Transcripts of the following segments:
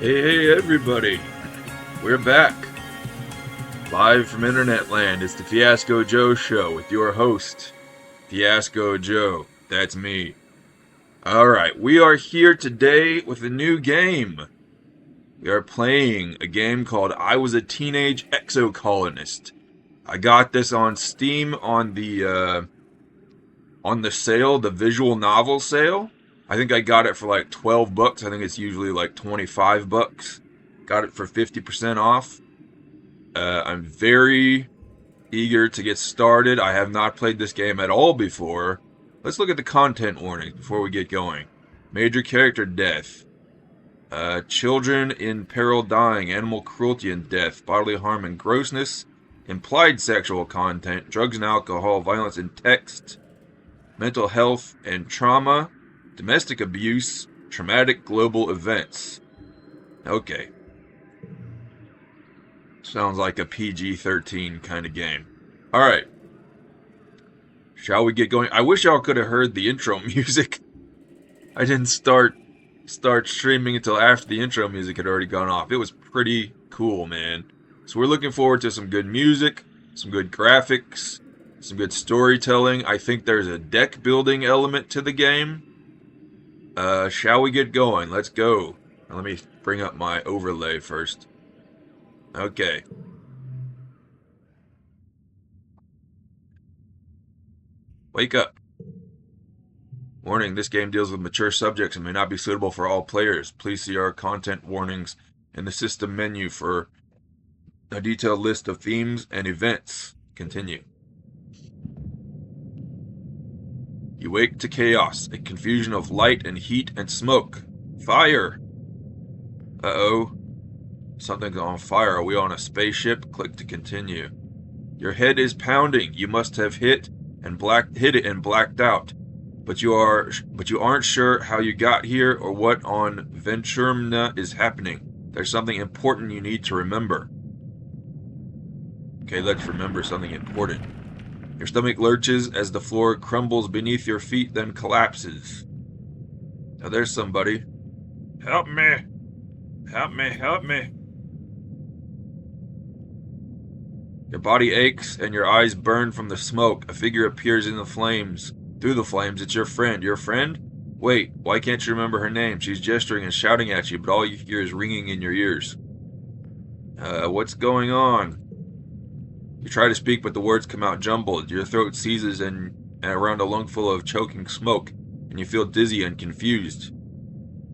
Hey, everybody. We're back. Live from internetland. It's the Fiasco Joe Show with your host, Fiasco Joe. That's me. Alright, we are here today with a new game. We are playing a game called I Was a Teenage Exocolonist. I got this on Steam on the sale, the visual novel sale. I think I got it for like $12. I think it's usually like $25. Got it for 50% off. I'm very eager to get started. I have not played this game at all before. Let's look at the content warnings before we get going. Major character death. Children in peril dying, animal cruelty and death, bodily harm and grossness, implied sexual content, drugs and alcohol, violence in text, mental health and trauma, domestic abuse, traumatic global events. Okay. Sounds like a PG-13 kind of game. Alright. Shall we get going? I wish y'all could have heard the intro music. I didn't start streaming until after the intro music had already gone off. It was pretty cool, man. So we're looking forward to some good music, some good graphics, some good storytelling. I think there's a deck building element to the game. Shall we get going? Let's go. Now, let me bring up my overlay first. Okay. Wake up. Warning, this game deals with mature subjects and may not be suitable for all players. Please see our content warnings in the system menu for a detailed list of themes and events. Continue. You wake to chaos, a confusion of light and heat and smoke. Fire! Uh-oh. Something's on fire. Are we on a spaceship? Click to continue. Your head is pounding. You must have hit it and blacked out. But you aren't sure how you got here or what on Venturmna is happening. There's something important you need to remember. Okay, let's remember something important. Your stomach lurches as the floor crumbles beneath your feet, then collapses. Now there's somebody. Help me! Help me, help me! Your body aches and your eyes burn from the smoke. A figure appears in the flames. Through the flames, it's your friend. Your friend? Wait, why can't you remember her name? She's gesturing and shouting at you, but all you hear is ringing in your ears. What's going on? You try to speak, but the words come out jumbled. Your throat seizes and around a lungful of choking smoke, and you feel dizzy and confused.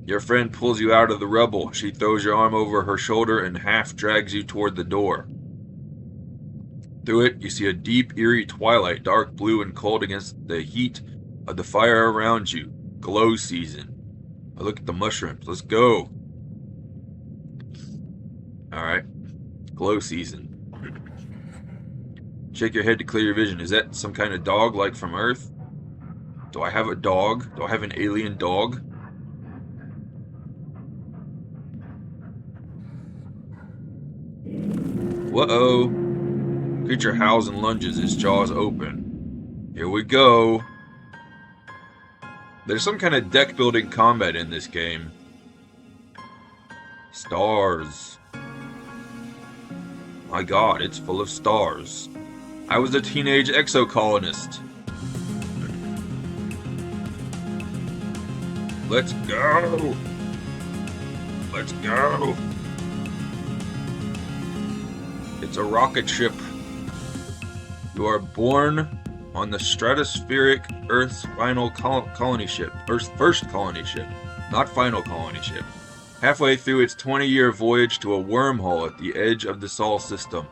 Your friend pulls you out of the rubble. She throws your arm over her shoulder and half drags you toward the door. Through it, you see a deep, eerie twilight, dark blue and cold against the heat of the fire around you. Glow season. I look at the mushrooms. Let's go. Alright. Glow season. Shake your head to clear your vision. Is that some kind of dog like from Earth? Do I have a dog? Do I have an alien dog? Whoa. Creature howls and lunges, his jaws open. Here we go. There's some kind of deck building combat in this game. Stars. My god, it's full of stars. I was a teenage exocolonist. Let's go. Let's go. It's a rocket ship. You are born on the stratospheric Earth's final colony ship. Earth's first colony ship, not final colony ship. Halfway through its 20-year voyage to a wormhole at the edge of the Sol system.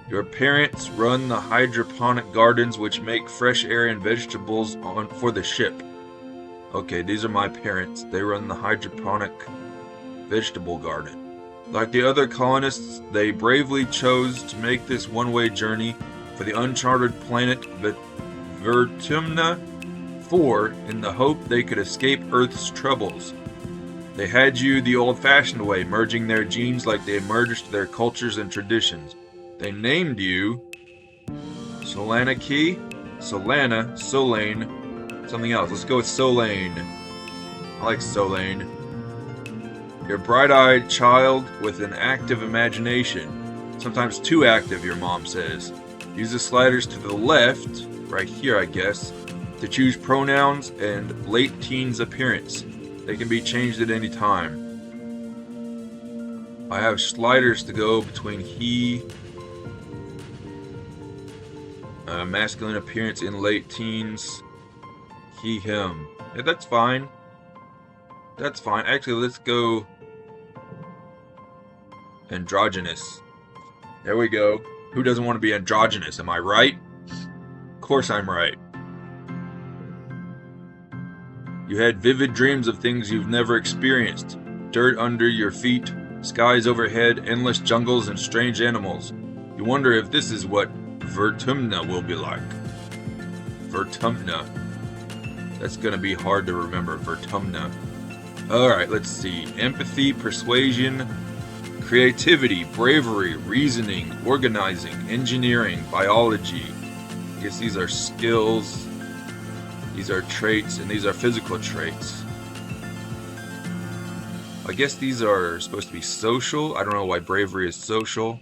Your parents run the hydroponic gardens which make fresh air and vegetables for the ship. Okay, these are my parents. They run the hydroponic vegetable garden. Like the other colonists, they bravely chose to make this one-way journey for the uncharted planet Vertumna 4 in the hope they could escape Earth's troubles. They had you the old-fashioned way, merging their genes like they merged their cultures and traditions. They named you Solana, Solane, something else. Let's go with Solane. I like Solane. You're a bright-eyed child with an active imagination. Sometimes too active, your mom says. Use the sliders to the left, right here I guess, to choose pronouns and late teens appearance. They can be changed at any time. I have sliders to go between he, masculine appearance in late teens, he, him. Yeah, that's fine. That's fine. Actually, let's go androgynous. There we go. Who doesn't want to be androgynous? Am I right? Of course I'm right. You had vivid dreams of things you've never experienced. Dirt under your feet, skies overhead, endless jungles, and strange animals. You wonder if this is what Vertumna will be like. Vertumna. That's going to be hard to remember. Vertumna. Alright, let's see. Empathy, persuasion, creativity, bravery, reasoning, organizing, engineering, biology. I guess these are skills. These are traits, and these are physical traits. I guess these are supposed to be social. I don't know why bravery is social.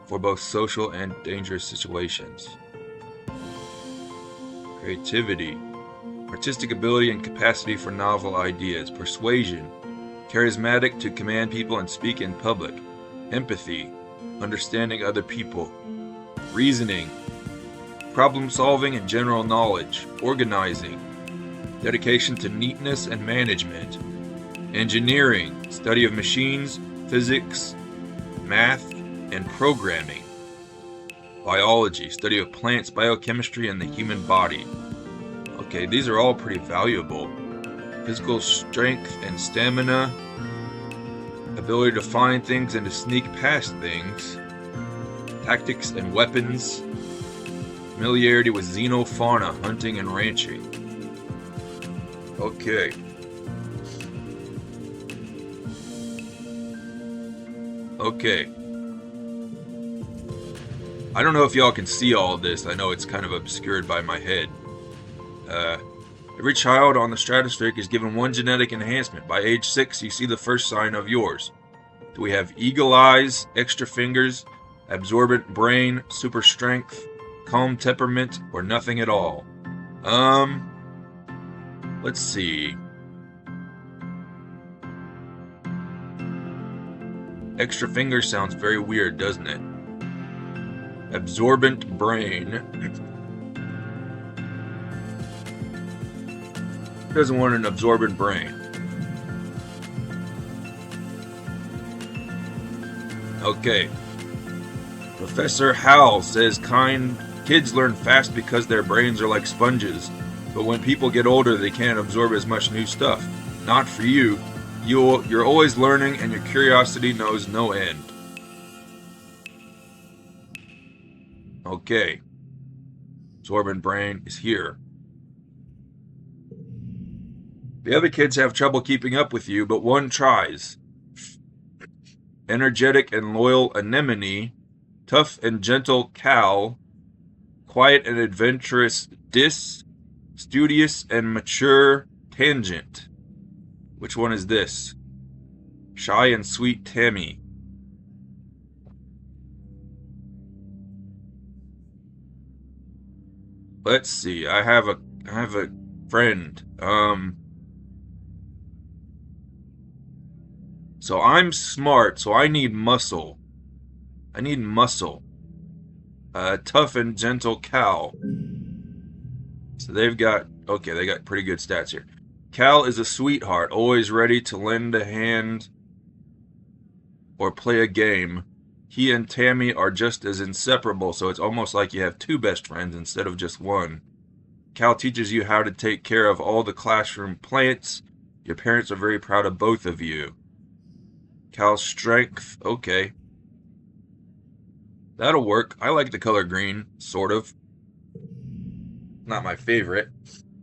For both social and dangerous situations. Creativity, artistic ability and capacity for novel ideas. Persuasion, charismatic to command people and speak in public. Empathy, understanding other people. Reasoning, problem solving and general knowledge. Organizing, dedication to neatness and management. Engineering, study of machines, physics, math, and programming. Biology, study of plants, biochemistry, and the human body. Okay, these are all pretty valuable. Physical strength and stamina. Ability to find things and to sneak past things. Tactics and weapons. Familiarity with xenofauna, hunting and ranching. Okay. Okay. I don't know if y'all can see all of this. I know it's kind of obscured by my head. Every child on the stratospheric is given one genetic enhancement. By age 6, you see the first sign of yours. Do we have eagle eyes, extra fingers, absorbent brain, super strength, calm temperament, or nothing at all? Let's see. Extra fingers sounds very weird, doesn't it? Absorbent brain. Doesn't want an absorbent brain. Okay. Professor Howell says kind kids learn fast because their brains are like sponges. But when people get older, they can't absorb as much new stuff. Not for you. You're always learning and your curiosity knows no end. Okay. Absorbent brain is here. The other kids have trouble keeping up with you, but one tries. Energetic and loyal anemone, tough and gentle Cal, quiet and adventurous Dis, studious and mature Tangent. Which one is this? Shy and sweet Tammy. Let's see. I have a friend. So I'm smart, so I need muscle. I need muscle. Tough and gentle Cal. So they got pretty good stats here. Cal is a sweetheart, always ready to lend a hand or play a game. He and Tammy are just as inseparable, so it's almost like you have two best friends instead of just one. Cal teaches you how to take care of all the classroom plants. Your parents are very proud of both of you. Cal's strength, okay. That'll work. I like the color green, sort of. Not my favorite.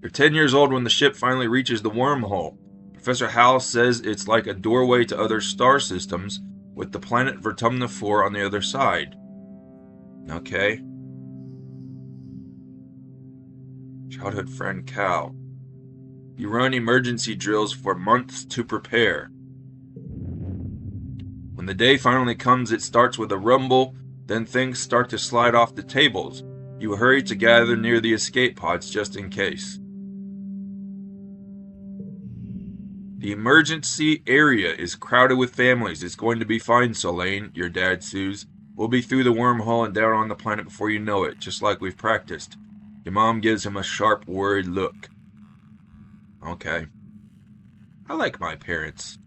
You're 10 years old when the ship finally reaches the wormhole. Professor Howell says it's like a doorway to other star systems, with the planet Vertumna 4 on the other side. Okay. Childhood friend Cal. You run emergency drills for months to prepare. When the day finally comes, it starts with a rumble, then things start to slide off the tables. You hurry to gather near the escape pods just in case. The emergency area is crowded with families. It's going to be fine, Solane, your dad soothes. We'll be through the wormhole and down on the planet before you know it, just like we've practiced. Your mom gives him a sharp, worried look. Okay. I like my parents.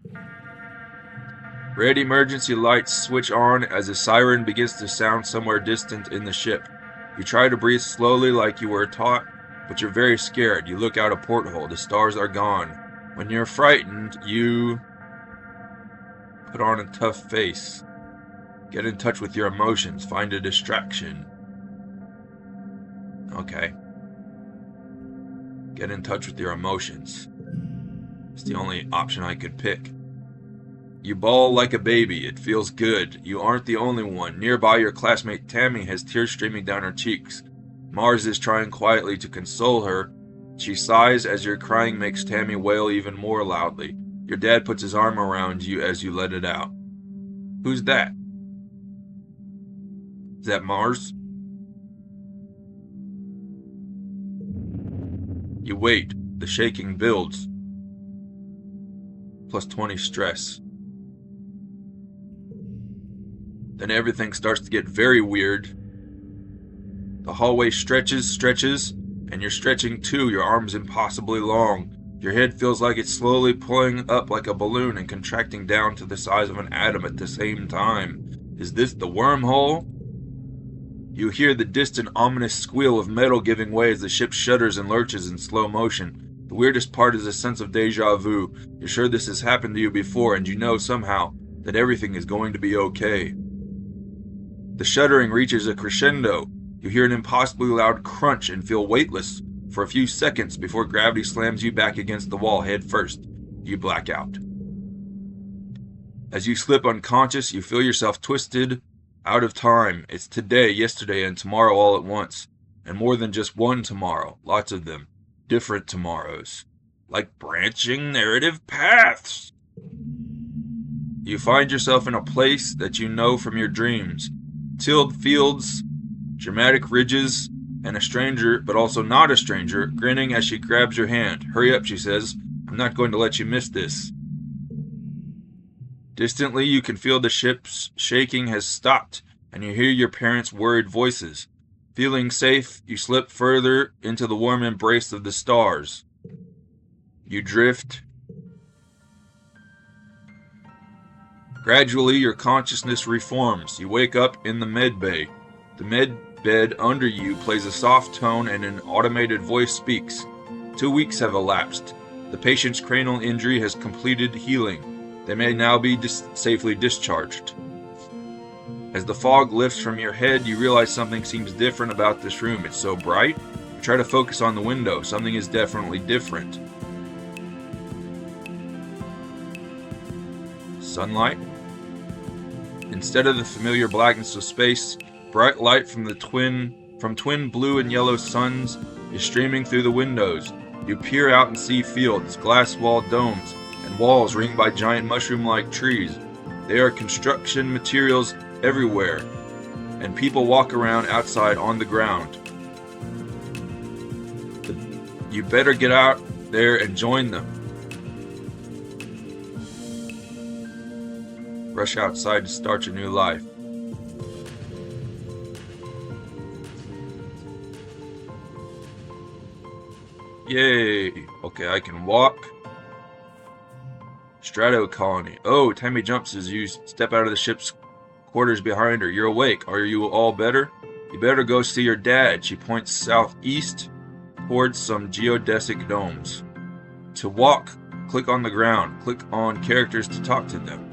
Red emergency lights switch on as a siren begins to sound somewhere distant in the ship. You try to breathe slowly like you were taught, but you're very scared. You look out a porthole. The stars are gone. When you're frightened, you put on a tough face. Get in touch with your emotions. Find a distraction. Okay. Get in touch with your emotions. It's the only option I could pick. You bawl like a baby. It feels good. You aren't the only one. Nearby, your classmate Tammy has tears streaming down her cheeks. Mars is trying quietly to console her. She sighs as your crying makes Tammy wail even more loudly. Your dad puts his arm around you as you let it out. Who's that? Is that Mars? You wait. The shaking builds. Plus 20 stress. Then everything starts to get very weird. The hallway stretches, and you're stretching too, your arms impossibly long. Your head feels like it's slowly pulling up like a balloon and contracting down to the size of an atom at the same time. Is this the wormhole? You hear the distant, ominous squeal of metal giving way as the ship shudders and lurches in slow motion. The weirdest part is a sense of deja vu. You're sure this has happened to you before, and you know somehow that everything is going to be okay. The shuddering reaches a crescendo. You hear an impossibly loud crunch and feel weightless for a few seconds before gravity slams you back against the wall head first. You black out. As you slip unconscious, you feel yourself twisted out of time. It's today, yesterday, and tomorrow all at once. And more than just one tomorrow. Lots of them. Different tomorrows. Like branching narrative paths. You find yourself in a place that you know from your dreams. Tilled fields, dramatic ridges, and a stranger, but also not a stranger, grinning as she grabs your hand. Hurry up, she says. I'm not going to let you miss this. Distantly, you can feel the ship's shaking has stopped, and you hear your parents' worried voices. Feeling safe, you slip further into the warm embrace of the stars. You drift. Gradually, your consciousness reforms. You wake up in the med bay. The med bed under you plays a soft tone and an automated voice speaks. 2 weeks have elapsed. The patient's cranial injury has completed healing. They may now be safely discharged. As the fog lifts from your head, you realize something seems different about this room. It's so bright. You try to focus on the window. Something is definitely different. Sunlight? Instead of the familiar blackness of space, bright light from twin blue and yellow suns is streaming through the windows. You peer out and see fields, glass-walled domes, and walls ringed by giant mushroom-like trees. There are construction materials everywhere, and people walk around outside on the ground. You better get out there and join them. Rush outside to start your new life. Yay! Okay, I can walk. Strato colony. Oh, Tammy jumps as you step out of the ship's quarters behind her. You're awake. Are you all better? You better go see your dad. She points southeast towards some geodesic domes. To walk, click on the ground. Click on characters to talk to them.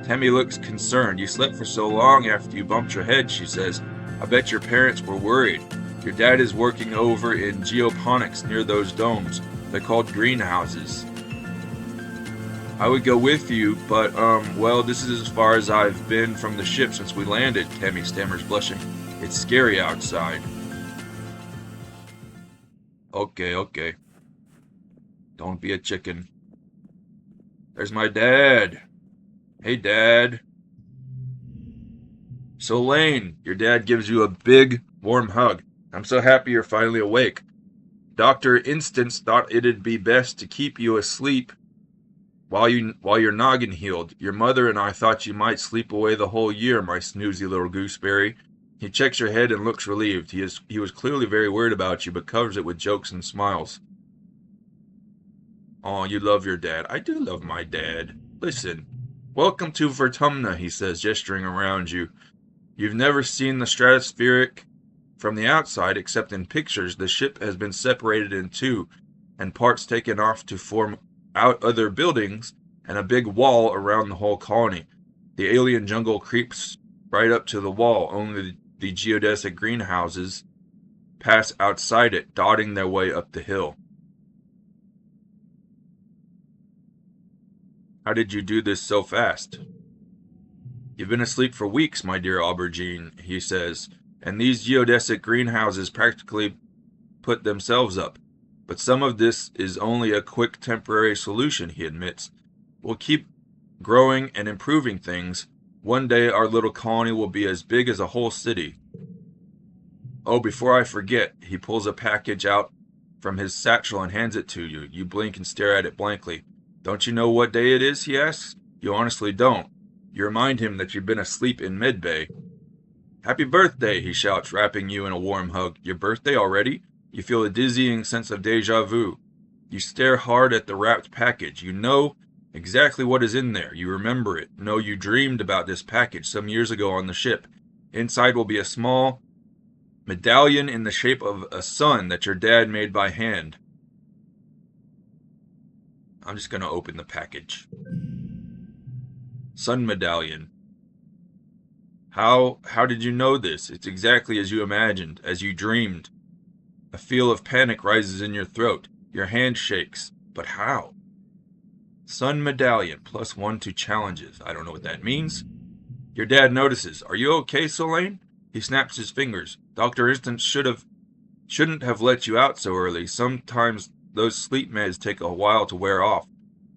Tammy looks concerned. You slept for so long after you bumped your head, she says. I bet your parents were worried. Your dad is working over in geoponics near those domes. They're called greenhouses. I would go with you, but, well, this is as far as I've been from the ship since we landed, Tammy stammers, blushing. It's scary outside. Okay. Don't be a chicken. There's my dad. Hey, Dad. So, Lane, your dad gives you a big, warm hug. I'm so happy you're finally awake. Dr. Instance thought it'd be best to keep you asleep while your noggin healed. Your mother and I thought you might sleep away the whole year, my snoozy little gooseberry. He checks your head and looks relieved. He was clearly very worried about you, but covers it with jokes and smiles. Oh, you love your dad. I do love my dad. Listen, welcome to Vertumna, he says, gesturing around you. You've never seen the stratospheric from the outside, except in pictures. The ship has been separated in two, and parts taken off to form out other buildings and a big wall around the whole colony. The alien jungle creeps right up to the wall. Only the geodesic greenhouses pass outside it, dotting their way up the hill. How did you do this so fast? You've been asleep for weeks, my dear aubergine, he says, and these geodesic greenhouses practically put themselves up. But some of this is only a quick temporary solution, he admits. We'll keep growing and improving things. One day our little colony will be as big as a whole city. Oh, before I forget, he pulls a package out from his satchel and hands it to you. You blink and stare at it blankly. Don't you know what day it is, he asks. You honestly don't. You remind him that you've been asleep in medbay. Happy birthday, he shouts, wrapping you in a warm hug. Your birthday already? You feel a dizzying sense of déjà vu. You stare hard at the wrapped package. You know exactly what is in there. You remember it. No, you dreamed about this package some years ago on the ship. Inside will be a small medallion in the shape of a sun that your dad made by hand. I'm just going to open the package. Sun medallion. How did you know this? It's exactly as you imagined, as you dreamed. A feel of panic rises in your throat. Your hand shakes. But how? Sun medallion, +1 to challenges. I don't know what that means. Your dad notices. Are you okay, Solane? He snaps his fingers. Dr. Instance shouldn't have let you out so early. Sometimes those sleep meds take a while to wear off.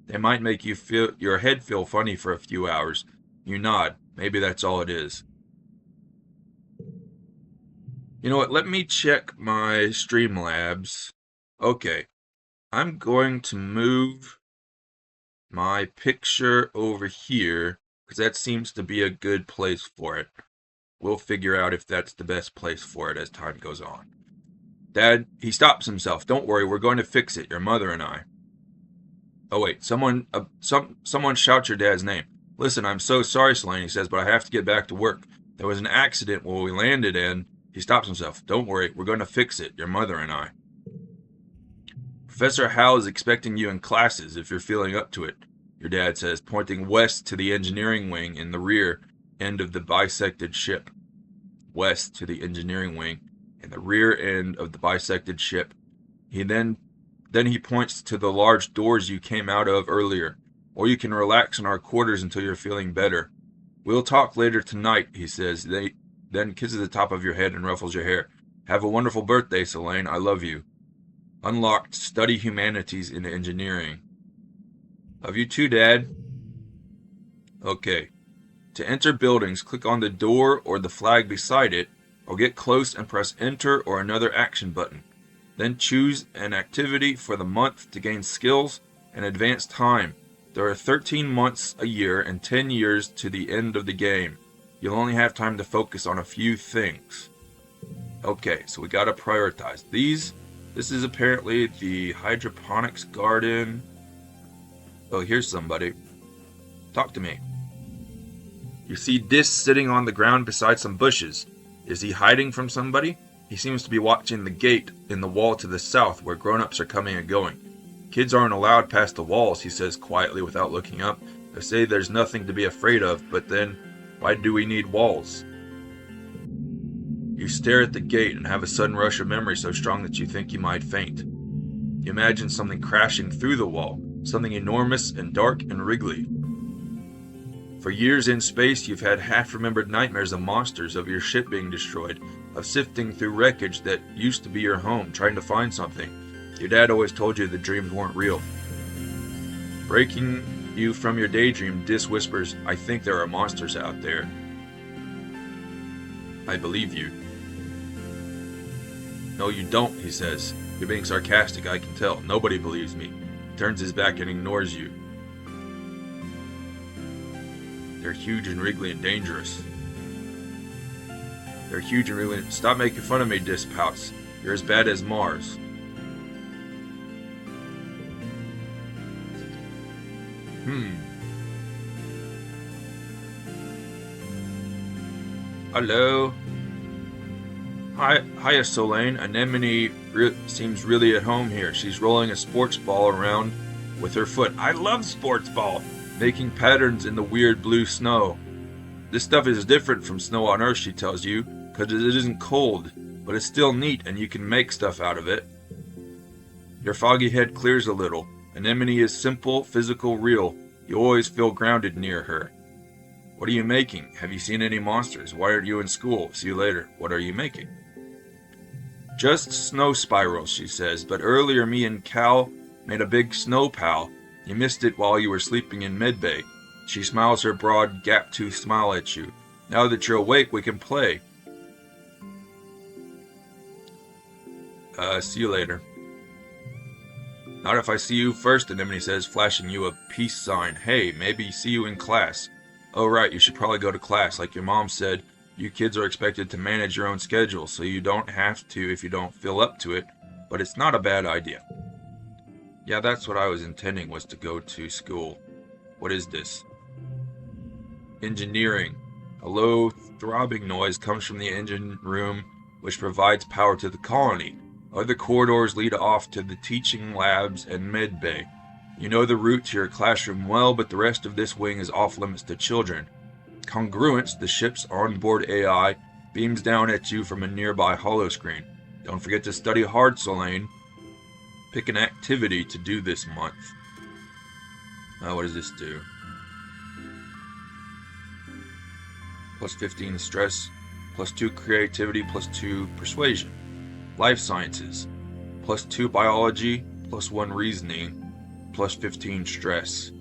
They might make your head feel funny for a few hours. You nod. Maybe that's all it is. You know what? Let me check my Streamlabs. Okay. I'm going to move my picture over here because that seems to be a good place for it. We'll figure out if that's the best place for it as time goes on. Dad, he stops himself. Don't worry, we're going to fix it, your mother and I. Oh wait, someone shouts your dad's name. Listen, I'm so sorry, Selene, he says, but I have to get back to work. There was an accident where we landed and... He stops himself. Don't worry, we're going to fix it, your mother and I. Professor Hal is expecting you in classes if you're feeling up to it, your dad says, pointing west to the engineering wing in the rear end of the bisected ship. West to the engineering wing in the rear end of the bisected ship. Then he points to the large doors you came out of earlier. Or you can relax in our quarters until you're feeling better. We'll talk later tonight, he says, then kisses the top of your head and ruffles your hair. Have a wonderful birthday, Selene. I love you. Unlocked. Study humanities in engineering. Love you too, Dad. Okay. To enter buildings, click on the door or the flag beside it, or get close and press Enter or another action button. Then choose an activity for the month to gain skills and advance time. There are 13 months a year and 10 years to the end of the game. You'll only have time to focus on a few things. Okay, so we gotta prioritize these. This is apparently the hydroponics garden. Oh, here's somebody. Talk to me. You see Dis sitting on the ground beside some bushes. Is he hiding from somebody? He seems to be watching the gate in the wall to the south where grown-ups are coming and going. Kids aren't allowed past the walls, he says quietly without looking up. They say there's nothing to be afraid of, but then, why do we need walls? You stare at the gate and have a sudden rush of memory so strong that you think you might faint. You imagine something crashing through the wall, something enormous and dark and wriggly. For years in space, you've had half-remembered nightmares of monsters, of your ship being destroyed, of sifting through wreckage that used to be your home, trying to find something. Your dad always told you the dreams weren't real. Breaking you from your daydream, Dis whispers, I think there are monsters out there. I believe you. No, you don't, he says. You're being sarcastic, I can tell. Nobody believes me. He turns his back and ignores you. They're huge and wriggly and dangerous. They're huge and wriggly. Stop making fun of me, Dis pouts. You're as bad as Mars. Hello? Hiya, Solane. Anemone seems really at home here. She's rolling a sports ball around with her foot. I love sports ball! Making patterns in the weird blue snow. This stuff is different from snow on Earth, she tells you, because it isn't cold, but it's still neat and you can make stuff out of it. Your foggy head clears a little. Anemone is simple, physical, real. You always feel grounded near her. What are you making? Have you seen any monsters? Why aren't you in school? See you later. What are you making? Just snow spirals, she says, but earlier me and Cal made a big snow pal. You missed it while you were sleeping in medbay. She smiles her broad, gap-toothed smile at you. Now that you're awake, we can play. See you later. Not if I see you first, Anemone says, flashing you a peace sign. Hey, maybe see you in class. Oh right, you should probably go to class. Like your mom said, you kids are expected to manage your own schedule, so you don't have to if you don't feel up to it, but it's not a bad idea. Yeah, that's what I was intending, was to go to school. What is this? Engineering. A low, throbbing noise comes from the engine room, which provides power to the colony. Other corridors lead off to the teaching labs and med bay. You know the route to your classroom well, but the rest of this wing is off limits to children. Congruence, the ship's onboard AI, beams down at you from a nearby holoscreen. Don't forget to study hard, Solane. Pick an activity to do this month. What does this do? Plus 15 stress, plus 2 creativity, plus 2 persuasion. Life sciences, plus 2 biology, plus 1 reasoning, plus 15 stress.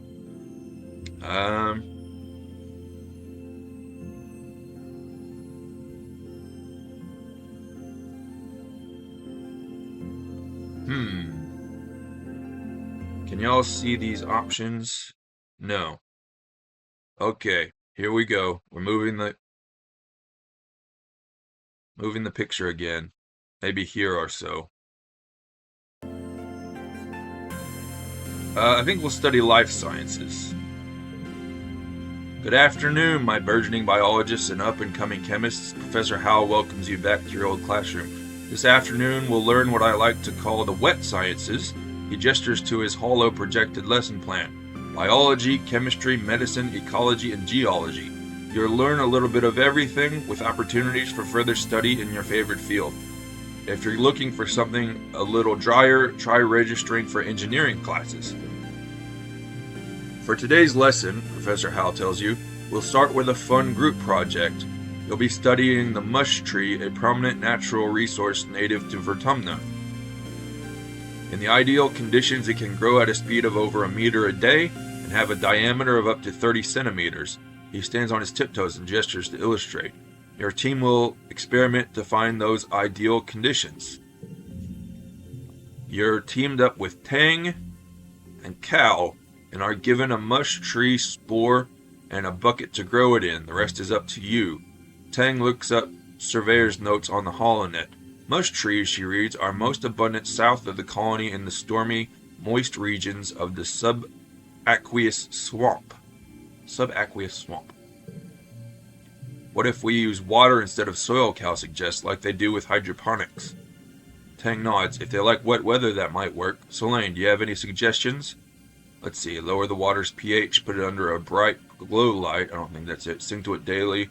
Can y'all see these options? No. Okay, here we go. We're moving the picture again. Maybe here or so. I think we'll study life sciences. Good afternoon, my burgeoning biologists and up-and-coming chemists. Professor Howell welcomes you back to your old classroom. This afternoon, we'll learn what I like to call the wet sciences. He gestures to his hollow projected lesson plan. Biology, chemistry, medicine, ecology, and geology. You'll learn a little bit of everything with opportunities for further study in your favorite field. If you're looking for something a little drier, try registering for engineering classes. For today's lesson, Professor Howell tells you, we'll start with a fun group project. You'll be studying the mush tree, a prominent natural resource native to Vertumna. In the ideal conditions, it can grow at a speed of over 1 meter a day and have a diameter of up to 30 centimeters. He stands on his tiptoes and gestures to illustrate. Your team will experiment to find those ideal conditions. You're teamed up with Tang and Cal and are given a mush tree spore and a bucket to grow it in. The rest is up to you. Tang looks up surveyor's notes on the holonet. Mush trees, she reads, are most abundant south of the colony in the stormy, moist regions of the subaqueous swamp. What if we use water instead of soil, Cal suggests, like they do with hydroponics? Tang nods. If they like wet weather, that might work. Solane, do you have any suggestions? Let's see. Lower the water's pH, put it under a bright glow light. I don't think that's it. Sing to it daily.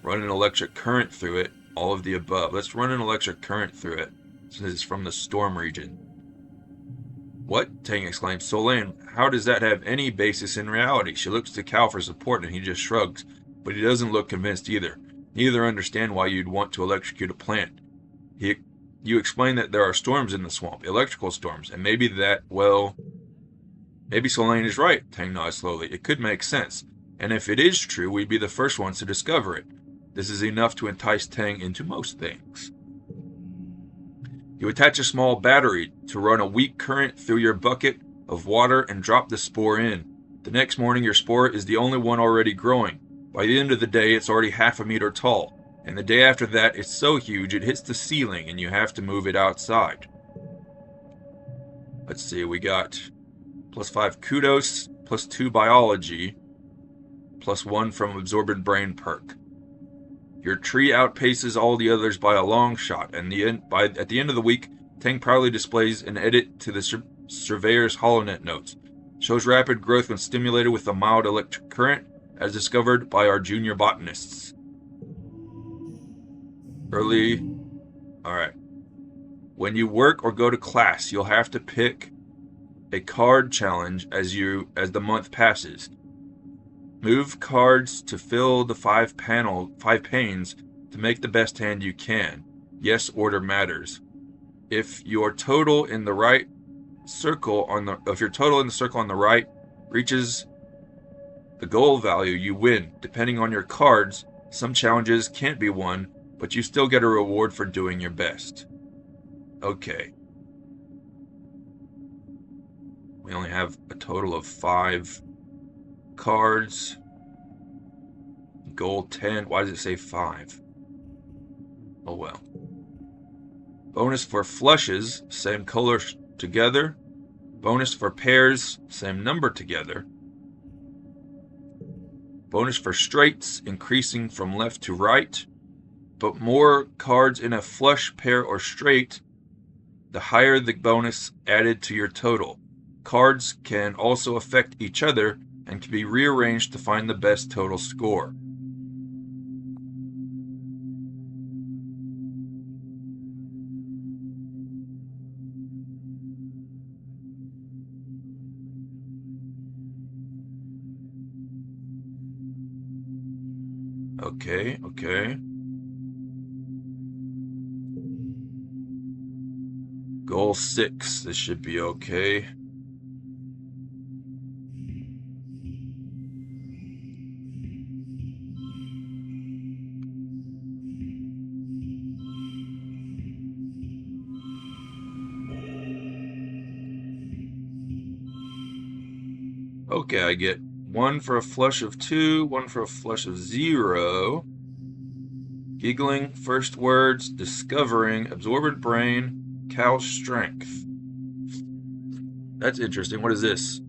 Run an electric current through it. All of the above. Let's run an electric current through it, since it's from the storm region. What? Tang exclaims. Solane, how does that have any basis in reality? She looks to Cal for support and he just shrugs, but he doesn't look convinced either. Neither understand why you'd want to electrocute a plant. You explain that there are storms in the swamp, electrical storms, and maybe maybe Solane is right, Tang nods slowly. It could make sense, and if it is true, we'd be the first ones to discover it. This is enough to entice Tang into most things. You attach a small battery to run a weak current through your bucket of water and drop the spore in. The next morning, your spore is the only one already growing. By the end of the day, it's already half a meter tall, and the day after that, it's so huge it hits the ceiling and you have to move it outside. Let's see, we got +5 kudos, +2 biology, +1 from absorbent brain perk. Your tree outpaces all the others by a long shot, and at the end of the week, Tang proudly displays an edit to the Surveyor's HoloNet notes. Shows rapid growth when stimulated with a mild electric current, as discovered by our junior botanists. Alright. When you work or go to class, you'll have to pick a card challenge as the month passes. Move cards to fill the 5 panes to make the best hand you can. Yes, order matters. If your total in the circle on the right reaches the goal value, you win. Depending on your cards, some challenges can't be won, but you still get a reward for doing your best. Okay. We only have a total of 5 cards. Goal 10. Why does it say 5? Oh well. Bonus for flushes, same color together. Bonus for pairs, same number together. Bonus for straights, increasing from left to right. But more cards in a flush, pair, or straight, the higher the bonus added to your total. Cards can also affect each other and can be rearranged to find the best total score. Okay. Goal 6. This should be okay. Okay, I get 1 for a flush of 2, 1 for a flush of 0. Giggling, first words, discovering, absorbent brain, Cal's strength. That's interesting. What is this?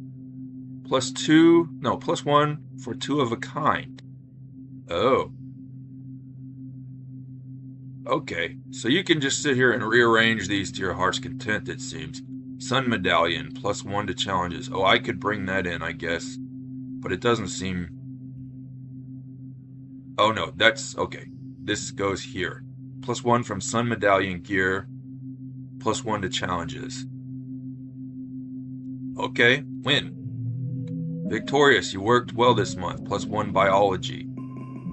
+1 for 2 of a kind. Oh. Okay, so you can just sit here and rearrange these to your heart's content, it seems. Sun Medallion, +1 to challenges. Oh, I could bring that in, I guess. But it doesn't seem... Oh no, that's... Okay. This goes here. +1 from Sun Medallion gear. +1 to challenges. Okay, win. Victorious, you worked well this month. +1 biology.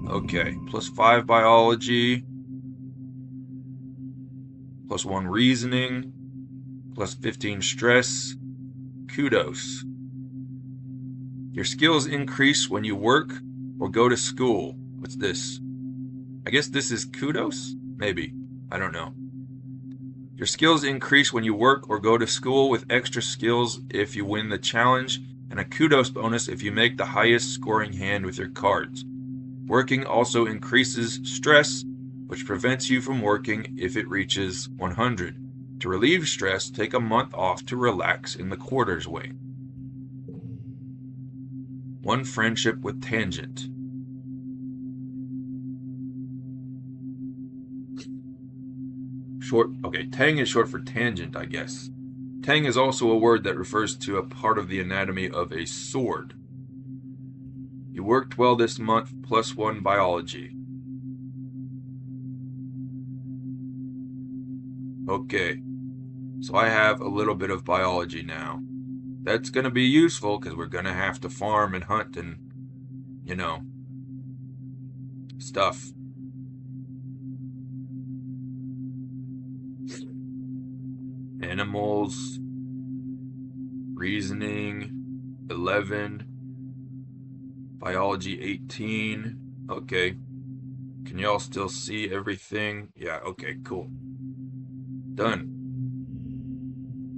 Okay, +5 biology. +1 reasoning. +15 stress. Kudos. Your skills increase when you work or go to school. What's this? I guess this is kudos? Maybe. I don't know. Your skills increase when you work or go to school with extra skills if you win the challenge, and a kudos bonus if you make the highest scoring hand with your cards. Working also increases stress, which prevents you from working if it reaches 100. To relieve stress, take a month off to relax in the quarters wing. 1 friendship with tangent. Tang is short for tangent, I guess. Tang is also a word that refers to a part of the anatomy of a sword. You worked well this month, +1 biology. Okay. So I have a little bit of biology now. That's going to be useful because we're going to have to farm and hunt and, stuff. Animals, reasoning, 11, biology 18. Okay. Can y'all still see everything? Yeah, okay, cool. Done.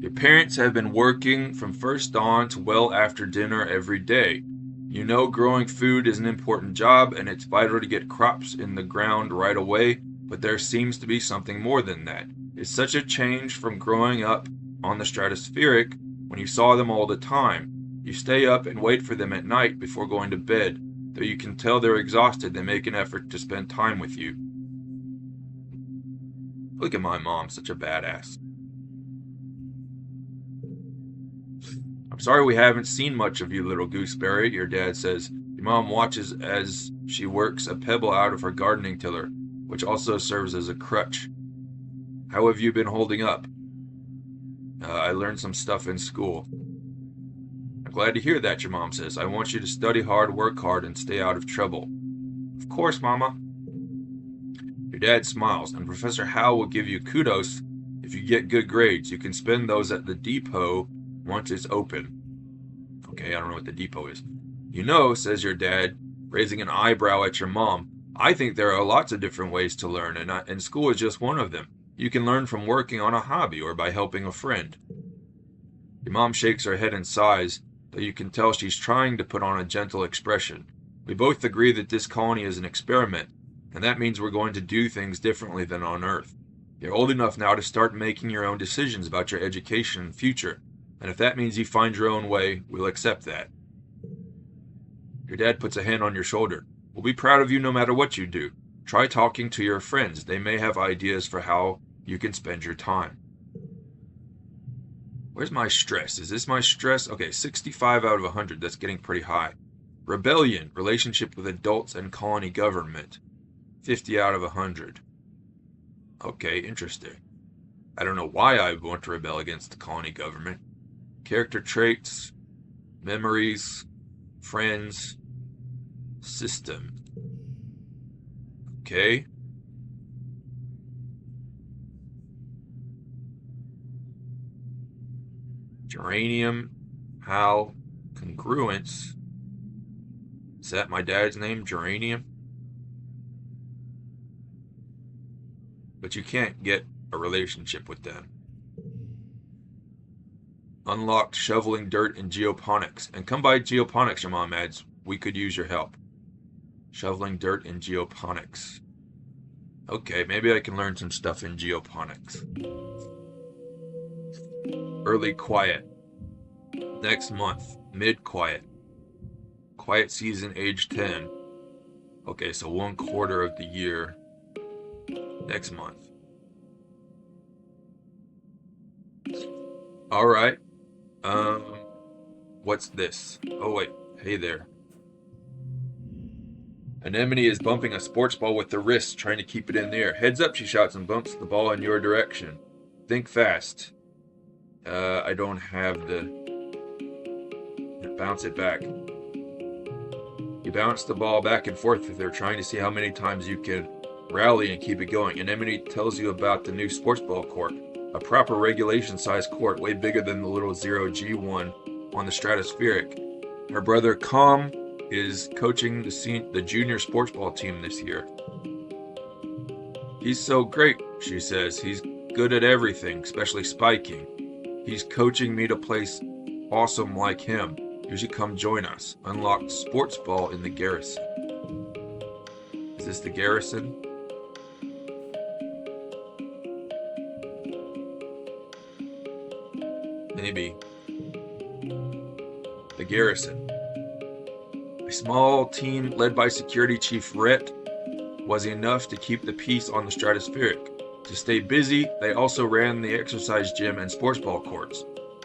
Your parents have been working from first dawn to well after dinner every day. You know growing food is an important job and it's vital to get crops in the ground right away, but there seems to be something more than that. It's such a change from growing up on the stratospheric when you saw them all the time. You stay up and wait for them at night before going to bed. Though you can tell they're exhausted, they make an effort to spend time with you. Look at my mom, such a badass. I'm sorry we haven't seen much of you, little gooseberry, your dad says. Your mom watches as she works a pebble out of her gardening tiller, which also serves as a crutch. How have you been holding up? I learned some stuff in school. I'm glad to hear that, your mom says. I want you to study hard, work hard, and stay out of trouble. Of course, Mama. Your dad smiles, and Professor Howell will give you kudos if you get good grades. You can spend those at the depot once it's open. Okay, I don't know what the depot is. You know, says your dad, raising an eyebrow at your mom, I think there are lots of different ways to learn, and school is just one of them. You can learn from working on a hobby or by helping a friend. Your mom shakes her head and sighs, though you can tell she's trying to put on a gentle expression. We both agree that this colony is an experiment, and that means we're going to do things differently than on Earth. You're old enough now to start making your own decisions about your education and future, and if that means you find your own way, we'll accept that. Your dad puts a hand on your shoulder. We'll be proud of you no matter what you do. Try talking to your friends. They may have ideas for how you can spend your time. Where's my stress? Is this my stress? Okay, 65 out of 100. That's getting pretty high. Rebellion, relationship with adults and colony government. 50 out of 100. Okay, interesting. I don't know why I would want to rebel against the colony government. Character traits, memories, friends, system. Okay. Geranium, Hal, congruence. Is that my dad's name, Geranium? But you can't get a relationship with them. Unlocked shoveling dirt in geoponics. And come by geoponics, your mom adds. We could use your help. Shoveling dirt in geoponics. Okay, maybe I can learn some stuff in geoponics. Early quiet. Next month. Mid-quiet. Quiet season age 10. Okay, so 1/4 of the year. Next month. Alright. What's this? Oh wait, hey there. Anemone is bumping a sports ball with the wrist, trying to keep it in the air. Heads up, she shouts and bumps the ball in your direction. Think fast. I don't have the... Bounce it back. You bounce the ball back and forth with her, trying to see how many times you can rally and keep it going. Anemone tells you about the new sports ball court. A proper regulation-sized court, way bigger than the little 0G one on the stratospheric. Her brother Com is coaching the junior sports ball team this year. He's so great, she says. He's good at everything, especially spiking. He's coaching me to play awesome like him. You should come join us. Unlocked sports ball in the garrison. Is this the garrison? Maybe. The garrison. A small team led by Security Chief Rhett was enough to keep the peace on the stratospheric. To stay busy, they also ran the exercise gym and sports ball courts.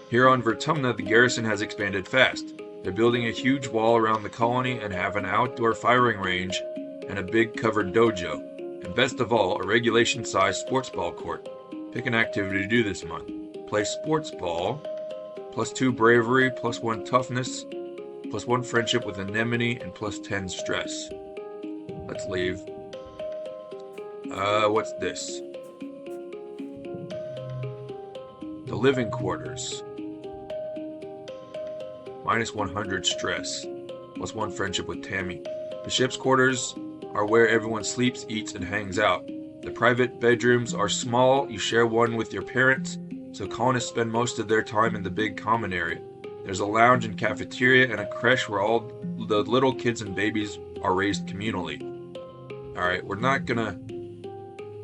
Here on Vertumna, the garrison has expanded fast. They're building a huge wall around the colony and have an outdoor firing range and a big covered dojo. And best of all, a regulation-sized sports ball court. Pick an activity to do this month. Play sports ball. +2 bravery, +1 toughness, +1 friendship with anemone, and +10 stress. Let's leave. What's this? The living quarters. -100 stress, +1 friendship with Tammy. The ship's quarters are where everyone sleeps, eats, and hangs out. The private bedrooms are small. You share one with your parents, so colonists spend most of their time in the big common area. There's a lounge and cafeteria and a creche where all the little kids and babies are raised communally. Alright, we're not gonna...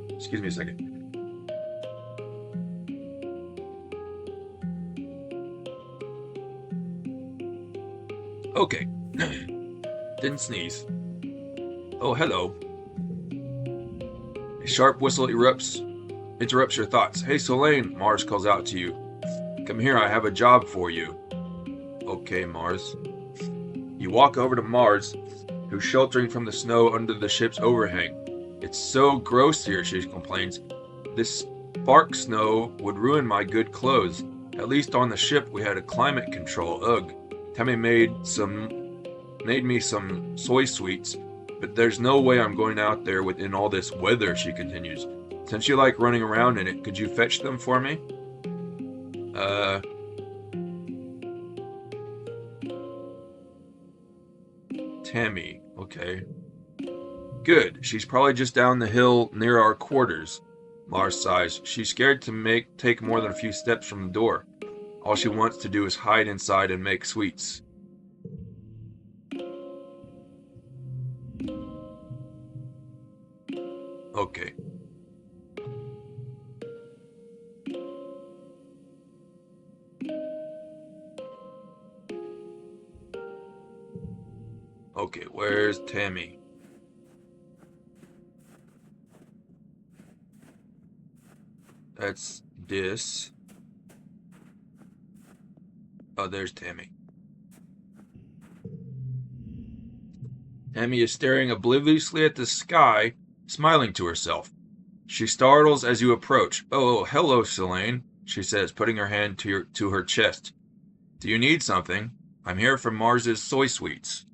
Excuse me a second. Okay. Didn't sneeze. Oh, hello. A sharp whistle interrupts your thoughts. Hey, Solane, Mars calls out to you. Come here, I have a job for you. Okay, Mars. You walk over to Mars, who's sheltering from the snow under the ship's overhang. It's so gross here, she complains. This spark snow would ruin my good clothes. At least on the ship we had a climate control. Ugh. Tammy made me some soy sweets, but there's no way I'm going out there within all this weather, she continues. Since you like running around in it, could you fetch them for me? Tammy, okay. Good, she's probably just down the hill near our quarters. Mars sighs. She's scared to take more than a few steps from the door. All she wants to do is hide inside and make sweets. Okay. Okay, where's Tammy? That's this. Oh, there's Tammy. Tammy is staring obliviously at the sky, smiling to herself. She startles as you approach. Oh, hello, Selene, she says, putting her hand to her chest. Do you need something? I'm here for Mars's soy sweets.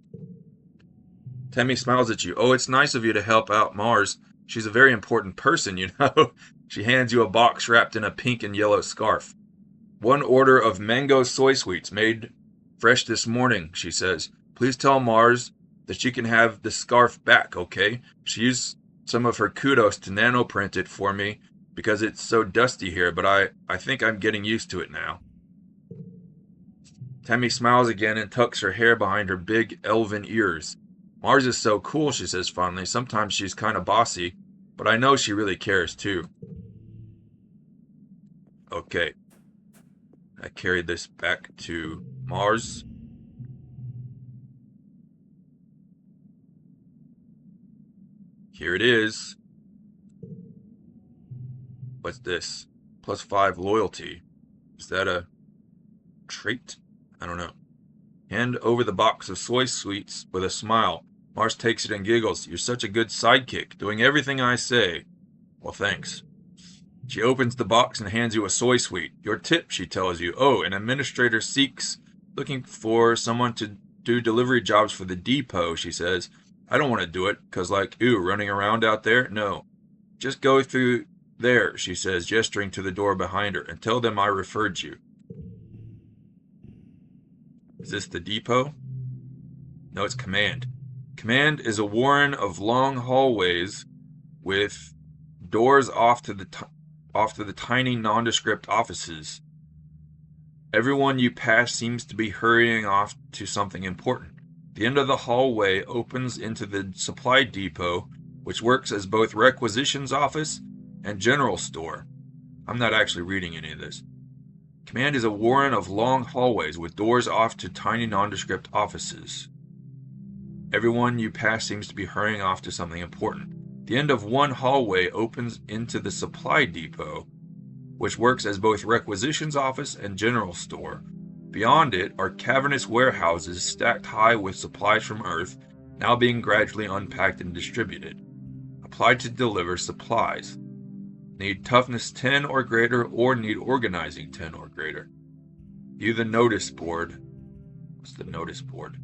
Tammy smiles at you. Oh, it's nice of you to help out Mars. She's a very important person, you know. She hands you a box wrapped in a pink and yellow scarf. 1 order of mango soy sweets made fresh this morning, she says. Please tell Mars that she can have the scarf back, okay? She used some of her kudos to nanoprint it for me because it's so dusty here, but I think I'm getting used to it now. Tammy smiles again and tucks her hair behind her big elven ears. Mars is so cool, she says fondly. Sometimes she's kind of bossy, but I know she really cares too. Okay. I carried this back to Mars. Here it is. What's this? +5 loyalty. Is that a trait? I don't know. Hand over the box of soy sweets with a smile. Mars takes it and giggles. You're such a good sidekick, doing everything I say. Well, thanks. She opens the box and hands you a soy sweet. Your tip, she tells you. Oh, an administrator looking for someone to do delivery jobs for the depot, she says. I don't want to do it, because running around out there? No. Just go through there, she says, gesturing to the door behind her, and tell them I referred you. Is this the depot? No, it's command. Command is a warren of long hallways with doors off to the tiny nondescript offices. Everyone you pass seems to be hurrying off to something important. The end of the hallway opens into the supply depot, which works as both requisitions office and general store. I'm not actually reading any of this. Command is a warren of long hallways with doors off to tiny nondescript offices. Everyone you pass seems to be hurrying off to something important. The end of one hallway opens into the supply depot, which works as both requisitions office and general store. Beyond it are cavernous warehouses stacked high with supplies from Earth, now being gradually unpacked and distributed. Applied to deliver supplies. Need toughness 10 or greater, or need organizing 10 or greater. View the notice board. What's the notice board?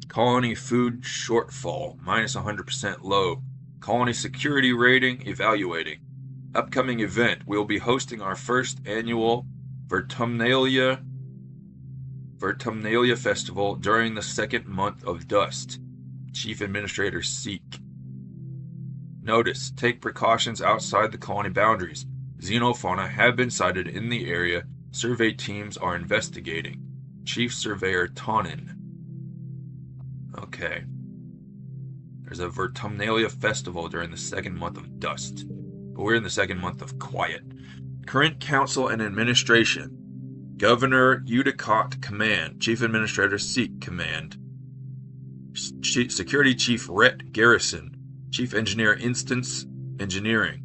Colony food shortfall, minus 100% low. Colony security rating, evaluating. Upcoming event, we'll be hosting our first annual Vertumnalia Festival during the second month of Dust. Chief Administrator Seek. Notice, take precautions outside the colony boundaries. Xenofauna have been sighted in the area. Survey teams are investigating. Chief Surveyor Tonin. Okay. There's a Vertumnalia Festival during the second month of Dust. But we're in the second month of Quiet. Current Council and Administration. Governor Udicott Command. Chief Administrator Seek Command. Security Chief Rhett Garrison. Chief Engineer Instance Engineering.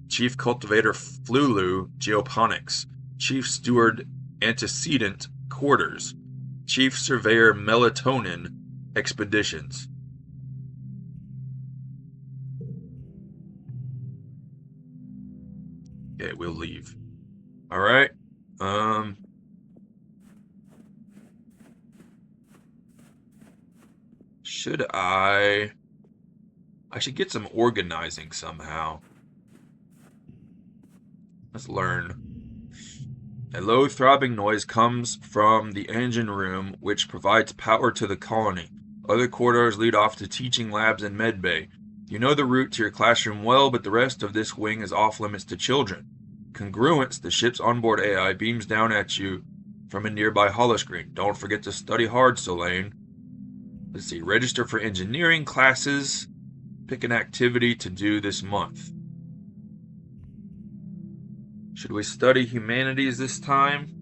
Chief Cultivator Flulu Geoponics. Chief Steward Antecedent Quarters. Chief Surveyor Melatonin Expeditions. Okay, we'll leave. Alright. Should I should get some organizing somehow. Let's learn. A low throbbing noise comes from the engine room, which provides power to the colony. Other corridors lead off to teaching labs and medbay. You know the route to your classroom well, but the rest of this wing is off limits to children. Congruence, the ship's onboard AI, beams down at you from a nearby holoscreen. Don't forget to study hard, Solane. Let's see, register for engineering classes. Pick an activity to do this month. Should we study humanities this time?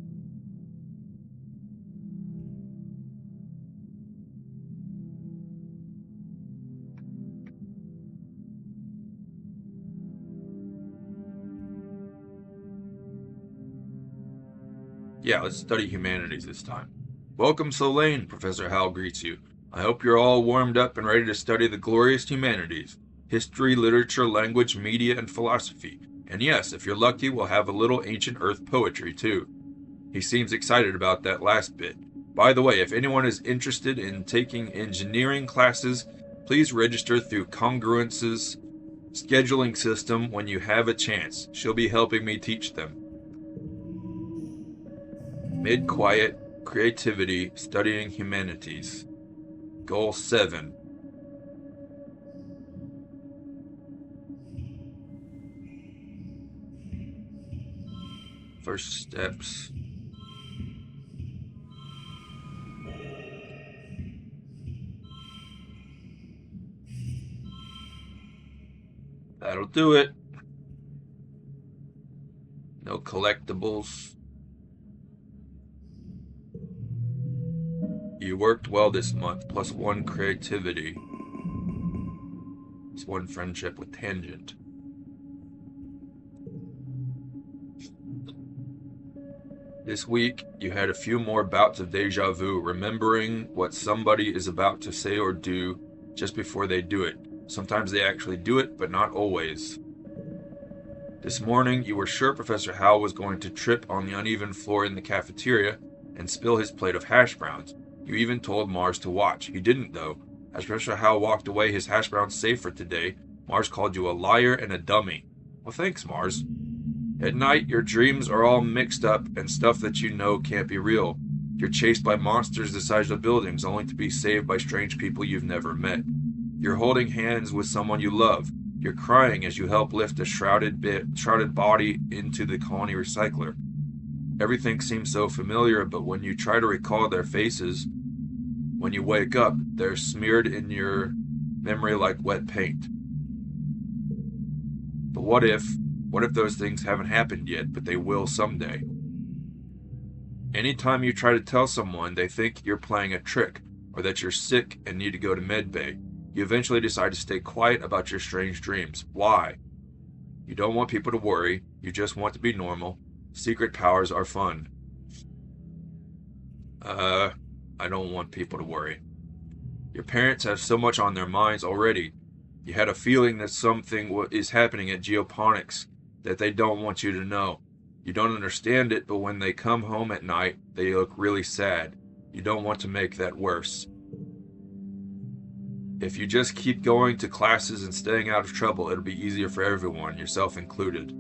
Yeah, let's study humanities this time. Welcome, Solane, Professor Hal greets you. I hope you're all warmed up and ready to study the glorious humanities. History, literature, language, media, and philosophy. And yes, if you're lucky, we'll have a little ancient Earth poetry, too. He seems excited about that last bit. By the way, if anyone is interested in taking engineering classes, please register through Congruence's scheduling system when you have a chance. She'll be helping me teach them. Mid-quiet, creativity, studying humanities. Goal 7. First steps. That'll do it. No collectibles. You worked well this month, plus 1 creativity. It's 1 friendship with Tangent. This week, you had a few more bouts of deja vu, remembering what somebody is about to say or do just before they do it. Sometimes they actually do it, but not always. This morning, you were sure Professor Hal was going to trip on the uneven floor in the cafeteria and spill his plate of hash browns. You even told Mars to watch. He didn't, though. As Professor Hal walked away, his hash browns safe for today, Mars called you a liar and a dummy. Well, thanks, Mars. At night, your dreams are all mixed up and stuff that you know can't be real. You're chased by monsters the size of buildings, only to be saved by strange people you've never met. You're holding hands with someone you love. You're crying as you help lift a shrouded body into the colony recycler. Everything seems so familiar, but when you try to recall their faces, when you wake up, they're smeared in your memory like wet paint. But what if those things haven't happened yet, but they will someday? Anytime you try to tell someone, they think you're playing a trick, or that you're sick and need to go to medbay. You eventually decide to stay quiet about your strange dreams. Why? You don't want people to worry. You just want to be normal. Secret powers are fun. I don't want people to worry. Your parents have so much on their minds already. You had a feeling that something is happening at geoponics that they don't want you to know. You don't understand it, but when they come home at night, they look really sad. You don't want to make that worse. If you just keep going to classes and staying out of trouble, it'll be easier for everyone, yourself included.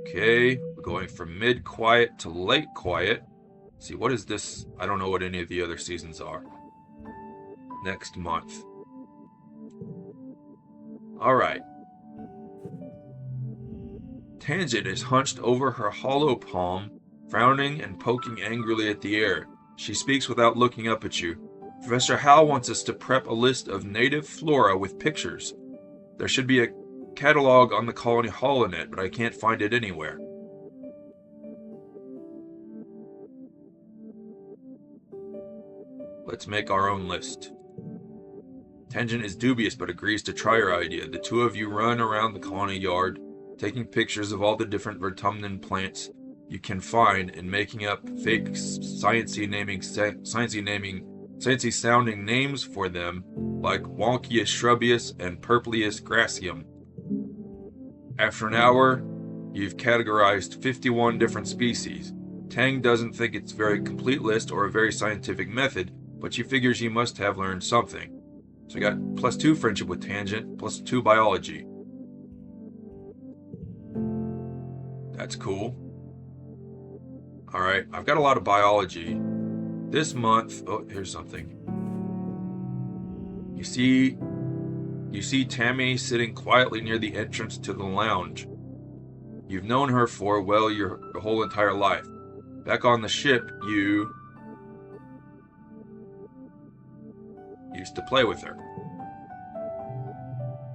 Okay, we're going from mid-quiet to late quiet. Let's see, what is this? I don't know what any of the other seasons are. Next month. Alright. Tangent is hunched over her hollow palm, frowning and poking angrily at the air. She speaks without looking up at you. Professor Hal wants us to prep a list of native flora with pictures. There should be a catalog on the Colony Holonet, but I can't find it anywhere. Let's make our own list. Tangent is dubious but agrees to try her idea. The two of you run around the colony yard, taking pictures of all the different Vertumnan plants you can find and making up fake sciencey sounding names for them, like Wonkius shrubbius and Purplius gracium. After an hour, you've categorized 51 different species. Tang doesn't think it's a very complete list or a very scientific method, but she figures you must have learned something. So I got +2 friendship with Tangent, +2 biology. That's cool. Alright, I've got a lot of biology. This month, oh, here's something. You see Tammy sitting quietly near the entrance to the lounge. You've known her for, well, your whole entire life. Back on the ship, you used to play with her.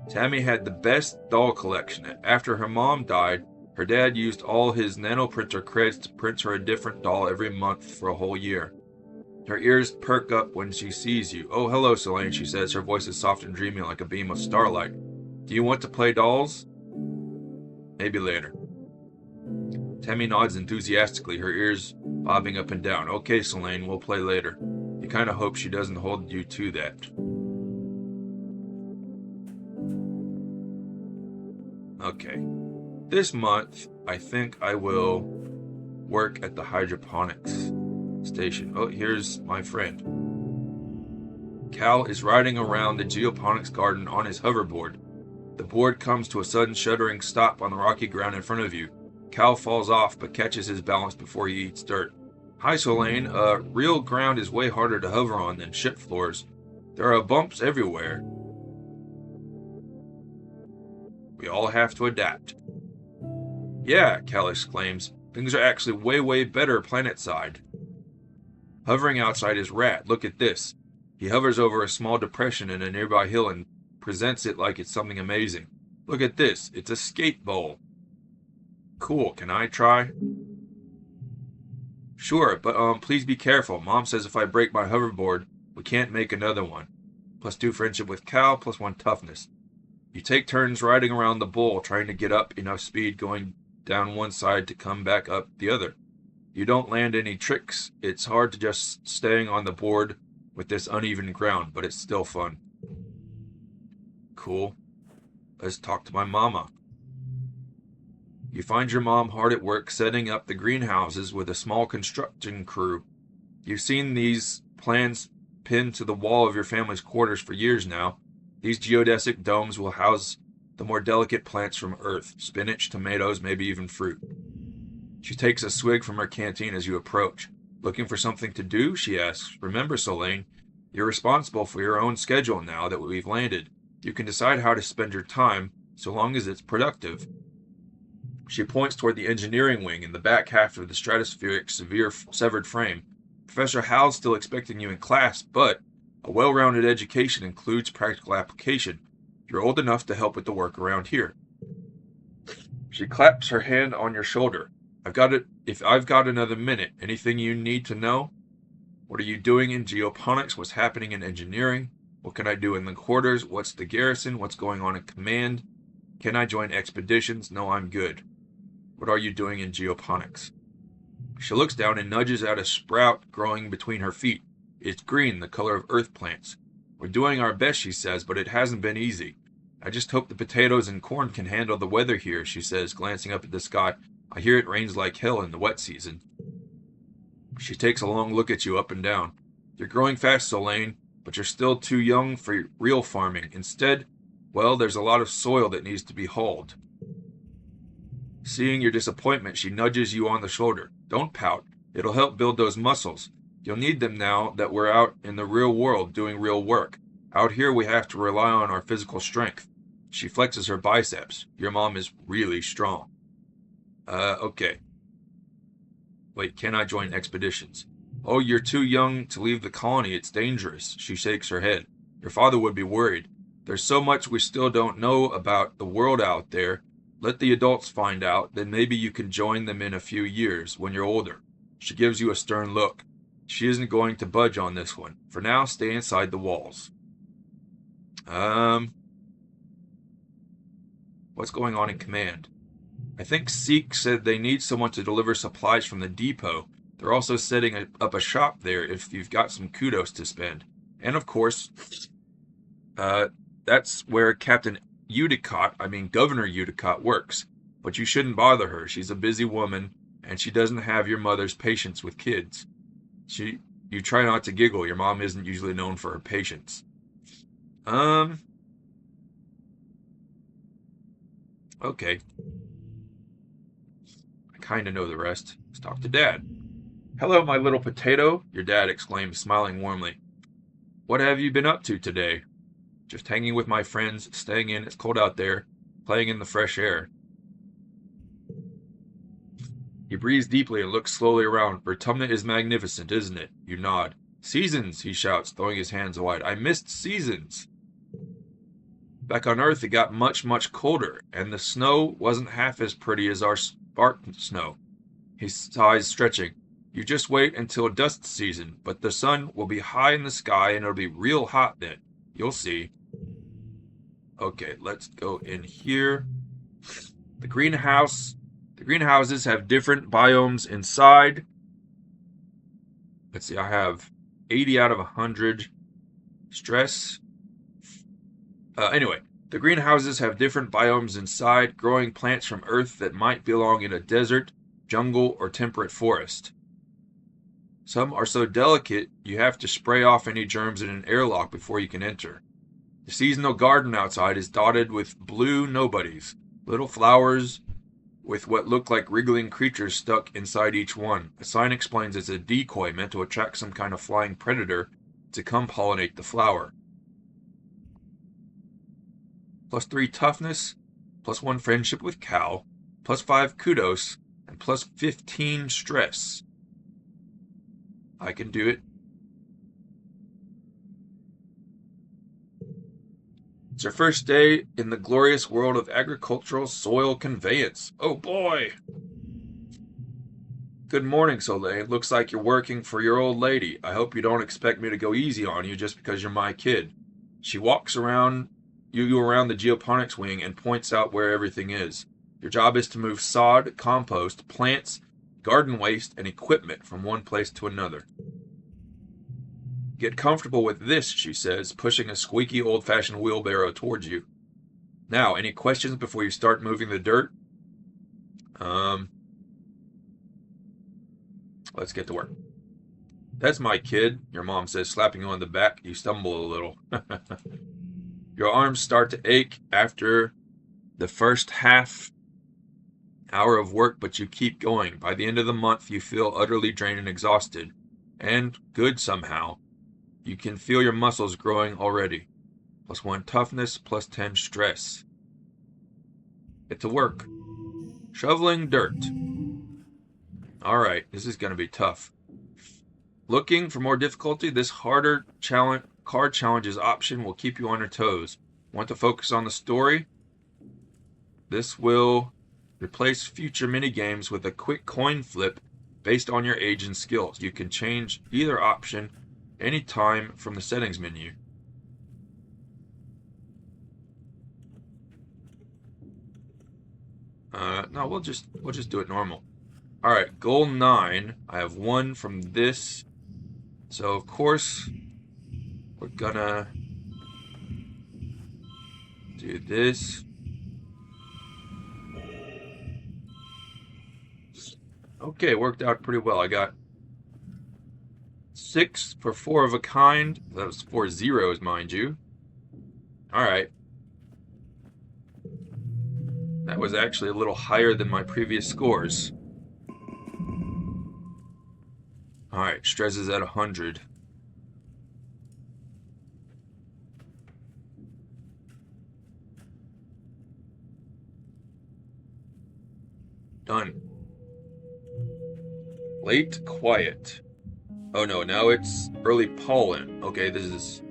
Tammy had the best doll collection. After her mom died, her dad used all his nanoprinter credits to print her a different doll every month for a whole year. Her ears perk up when she sees you. Oh, hello, Selene, she says, her voice is soft and dreamy like a beam of starlight. Do you want to play dolls? Maybe later. Tammy nods enthusiastically, her ears bobbing up and down. Okay, Selene, we'll play later. You kind of hope she doesn't hold you to that. Okay. This month, I think I will work at the hydroponics station. Oh, here's my friend. Cal is riding around the geoponics garden on his hoverboard. The board comes to a sudden shuddering stop on the rocky ground in front of you. Cal falls off but catches his balance before he eats dirt. Hi, Solane. Real ground is way harder to hover on than ship floors. There are bumps everywhere. We all have to adapt. Yeah, Cal exclaims. Things are actually way better planet-side. Hovering outside is rad. Look at this. He hovers over a small depression in a nearby hill and presents it like it's something amazing. Look at this. It's a skate bowl. Cool. Can I try? Sure, but please be careful. Mom says if I break my hoverboard, we can't make another one. +2 friendship with Cal, +1 toughness. You take turns riding around the bowl, trying to get up enough speed going down one side to come back up the other. You don't land any tricks. It's hard to just staying on the board with this uneven ground, but it's still fun. Cool. Let's talk to my mama. You find your mom hard at work setting up the greenhouses with a small construction crew. You've seen these plans pinned to the wall of your family's quarters for years now. These geodesic domes will house the more delicate plants from Earth, spinach, tomatoes, maybe even fruit. She takes a swig from her canteen as you approach. Looking for something to do? She asks. Remember, Solane, you're responsible for your own schedule now that we've landed. You can decide how to spend your time, so long as it's productive. She points toward the engineering wing in the back half of the stratospheric severed frame. Professor Hal's still expecting you in class, but a well-rounded education includes practical application. You're old enough to help with the work around here. She claps her hand on your shoulder. If I've got another minute, anything you need to know? What are you doing in geoponics? What's happening in engineering? What can I do in the quarters? What's the garrison? What's going on in command? Can I join expeditions? No, I'm good. What are you doing in geoponics? She looks down and nudges at a sprout growing between her feet. It's green, the color of earth plants. We're doing our best, she says, but it hasn't been easy. I just hope the potatoes and corn can handle the weather here, she says, glancing up at the sky. I hear it rains like hell in the wet season. She takes a long look at you up and down. You're growing fast, Solane, but you're still too young for real farming. Instead, well, there's a lot of soil that needs to be hauled. Seeing your disappointment, she nudges you on the shoulder. Don't pout. It'll help build those muscles. You'll need them now that we're out in the real world doing real work. Out here, we have to rely on our physical strength. She flexes her biceps. Your mom is really strong. Okay. Wait, can I join expeditions? Oh, you're too young to leave the colony. It's dangerous. She shakes her head. Your father would be worried. There's so much we still don't know about the world out there. Let the adults find out, then maybe you can join them in a few years, when you're older. She gives you a stern look. She isn't going to budge on this one. For now, stay inside the walls. What's going on in command? I think Seek said they need someone to deliver supplies from the depot. They're also setting up a shop there if you've got some kudos to spend. And of course, that's where Governor Udicott works. But you shouldn't bother her. She's a busy woman, and she doesn't have your mother's patience with kids. You try not to giggle. Your mom isn't usually known for her patience. Okay. I kind of know the rest. Let's talk to Dad. Hello, my little potato, your dad exclaimed, smiling warmly. What have you been up to today? Just hanging with my friends, staying in. It's cold out there, playing in the fresh air. He breathes deeply and looks slowly around. Vertumna is magnificent, isn't it? You nod. Seasons, he shouts, throwing his hands wide. I missed seasons. Back on Earth, it got much, much colder, and the snow wasn't half as pretty as our Spartan snow. He sighs, stretching. You just wait until dust season, but the sun will be high in the sky, and it'll be real hot then. You'll see. Okay, let's go in here. The greenhouses have different biomes inside. Let's see, I have 80 out of 100 stress. Anyway, the greenhouses have different biomes inside, growing plants from Earth that might belong in a desert, jungle, or temperate forest. Some are so delicate you have to spray off any germs in an airlock before you can enter. The seasonal garden outside is dotted with blue nobodies, little flowers with what look like wriggling creatures stuck inside each one. A sign explains it's a decoy meant to attract some kind of flying predator to come pollinate the flower. +3 toughness, +1 friendship with Cal, +5 kudos, and +15 stress. I can do it. It's our first day in the glorious world of agricultural soil conveyance. Oh boy! Good morning, Soleil. Looks like you're working for your old lady. I hope you don't expect me to go easy on you just because you're my kid. She walks around you around the geoponics wing and points out where everything is. Your job is to move sod, compost, plants, garden waste, and equipment from one place to another. Get comfortable with this, she says, pushing a squeaky old-fashioned wheelbarrow towards you. Now, any questions before you start moving the dirt? Let's get to work. That's my kid, your mom says, slapping you on the back. You stumble a little. Your arms start to ache after the first half hour of work, but you keep going. By the end of the month, you feel utterly drained and exhausted. And good somehow. You can feel your muscles growing already. +1 toughness, +10 stress. Get to work. Shoveling dirt. Alright, this is going to be tough. Looking for more difficulty? This harder card challenges option will keep you on your toes. Want to focus on the story? This will replace future minigames with a quick coin flip based on your age and skills. You can change either option anytime from the settings menu. No, we'll just do it normal. Alright, goal 9. I have 1 from this So, of course, we're gonna do this. Okay, worked out pretty well. I got 6 for 4 of a kind. That was 4 zeros, mind you. Alright. That was actually a little higher than my previous scores. Alright, stress is at 100. Done. Late quiet. Oh no, now it's early pollen. Okay, this is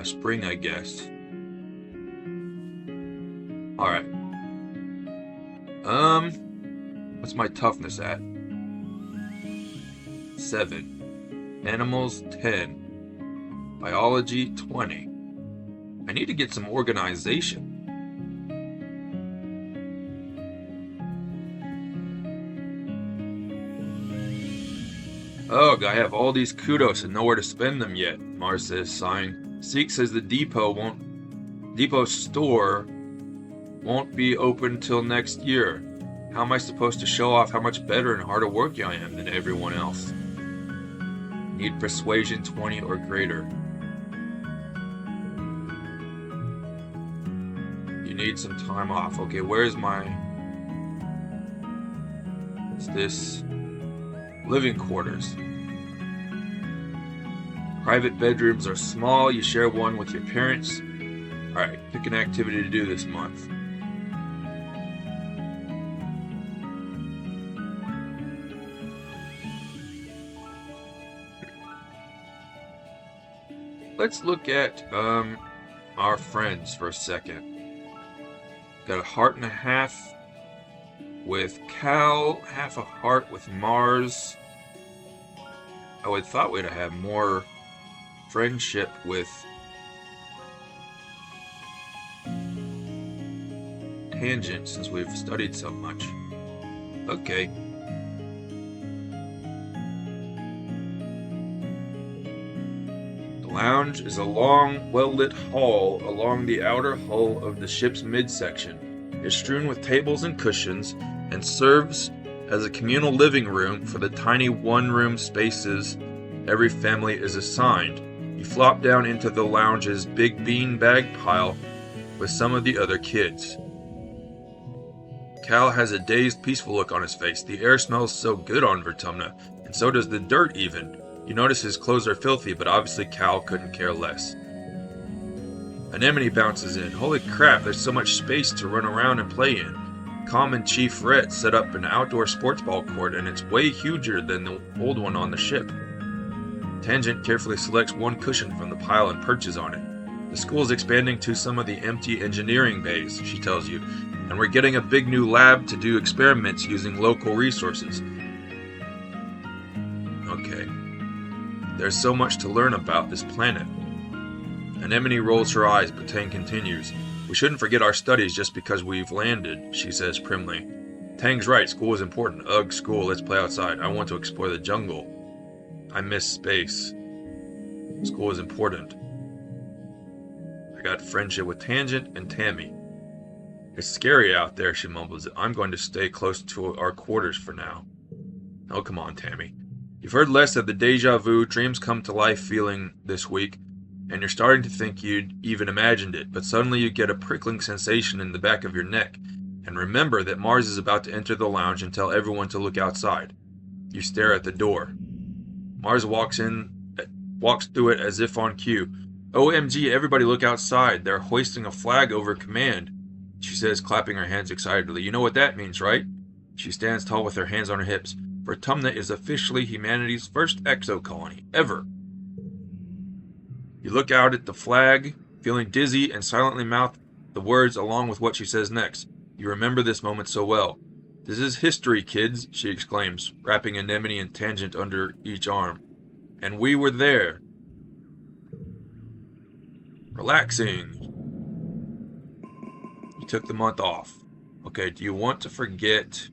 spring, I guess. Alright. What's my toughness at? 7. Animals, 10. Biology, 20. I need to get some organization. Ugh, I have all these kudos and nowhere to spend them yet, Mars says, sighing. Seek says the depot store won't be open till next year. How am I supposed to show off how much better and harder working I am than everyone else? Need persuasion 20 or greater. You need some time off. Okay, where's my... What's this? Living quarters. Private bedrooms are small. You share one with your parents. Alright, pick an activity to do this month. Let's look at our friends for a second. Got a heart and a half with Cal, half a heart with Mars. I would thought we'd have more friendship with Tangent since we've studied so much. Okay. The lounge is a long, well-lit hall along the outer hull of the ship's midsection. It's strewn with tables and cushions and serves as a communal living room for the tiny one-room spaces every family is assigned. You flop down into the lounge's big bean bag pile with some of the other kids. Cal has a dazed, peaceful look on his face. The air smells so good on Vertumna, and so does the dirt even. You notice his clothes are filthy, but obviously Cal couldn't care less. Anemone bounces in. Holy crap, there's so much space to run around and play in. Com and Chief Rhett set up an outdoor sports ball court, and it's way huger than the old one on the ship. Tangent carefully selects one cushion from the pile and perches on it. The school is expanding to some of the empty engineering bays, she tells you, and we're getting a big new lab to do experiments using local resources. Okay. There's so much to learn about this planet. Anemone rolls her eyes, but Tang continues. We shouldn't forget our studies just because we've landed, she says primly. Tang's right, school is important. Ugh, school, let's play outside. I want to explore the jungle. I miss space. School is important. I got friendship with Tangent and Tammy. It's scary out there, she mumbles. I'm going to stay close to our quarters for now. Oh, come on, Tammy. You've heard less of the deja vu, dreams come to life feeling this week, and you're starting to think you'd even imagined it, but suddenly you get a prickling sensation in the back of your neck, and remember that Mars is about to enter the lounge and tell everyone to look outside. You stare at the door. Mars walks through it as if on cue. OMG, everybody look outside. They're hoisting a flag over command, she says, clapping her hands excitedly. You know what that means, right? She stands tall with her hands on her hips. Vertumna is officially humanity's first exocolony, ever. You look out at the flag, feeling dizzy, and silently mouth the words along with what she says next. You remember this moment so well. This is history, kids, she exclaims, wrapping Anemone and Tangent under each arm. And we were there. Relaxing. You took the month off. Okay, do you want to forget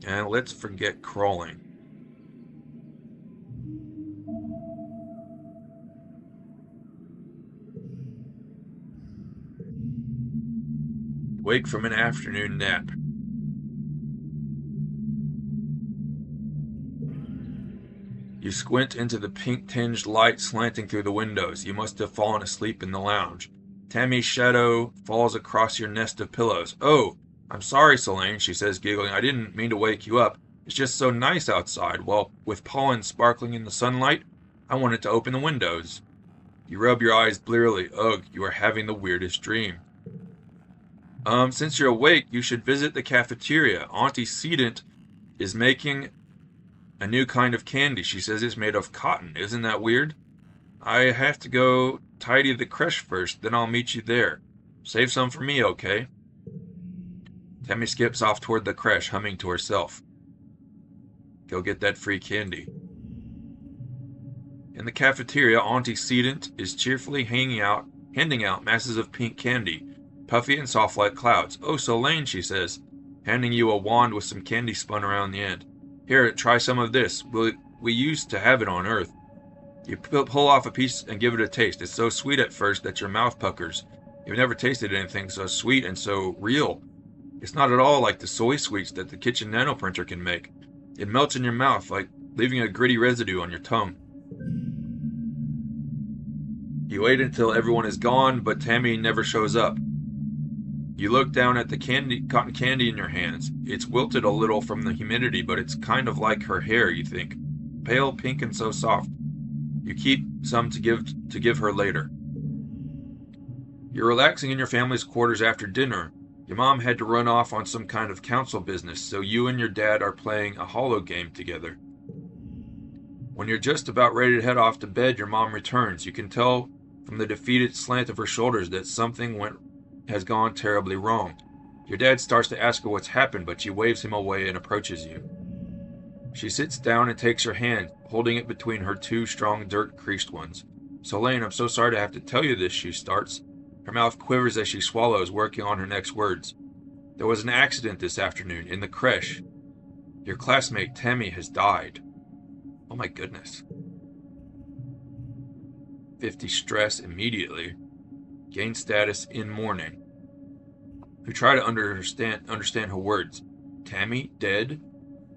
And let's forget crawling. Wake from an afternoon nap. You squint into the pink-tinged light slanting through the windows. You must have fallen asleep in the lounge. Tammy's shadow falls across your nest of pillows. "Oh, I'm sorry, Selene," she says, giggling. "I didn't mean to wake you up. It's just so nice outside. Well, with pollen sparkling in the sunlight, I wanted to open the windows." You rub your eyes blearily. Ugh, you are having the weirdest dream. Since you're awake, you should visit the cafeteria. Auntie Sedent is making a new kind of candy. She says it's made of cotton. Isn't that weird? I have to go tidy the creche first, then I'll meet you there. Save some for me, okay? Tammy skips off toward the creche, humming to herself. Go get that free candy. In the cafeteria, Auntie Sedent is cheerfully handing out masses of pink candy, puffy and soft like clouds. "Oh, Solane," she says, handing you a wand with some candy spun around the end. "Here, try some of this. We used to have it on Earth." You pull off a piece and give it a taste. It's so sweet at first that your mouth puckers. You've never tasted anything so sweet and so real. It's not at all like the soy sweets that the kitchen nanoprinter can make. It melts in your mouth, like leaving a gritty residue on your tongue. You wait until everyone is gone, but Tammy never shows up. You look down at the cotton candy in your hands. It's wilted a little from the humidity, but it's kind of like her hair, you think. Pale pink and so soft. You keep some to give her later. You're relaxing in your family's quarters after dinner. Your mom had to run off on some kind of council business, so you and your dad are playing a holo game together. When you're just about ready to head off to bed, your mom returns. You can tell from the defeated slant of her shoulders that something has gone terribly wrong. Your dad starts to ask her what's happened, but she waves him away and approaches you. She sits down and takes your hand, holding it between her two strong, dirt-creased ones. "Solane, I'm so sorry to have to tell you this," she starts. Her mouth quivers as she swallows, working on her next words. "There was an accident this afternoon in the creche. Your classmate, Tammy, has died." Oh my goodness. 50 stress immediately. Gain status in mourning. You try to understand her words. Tammy dead?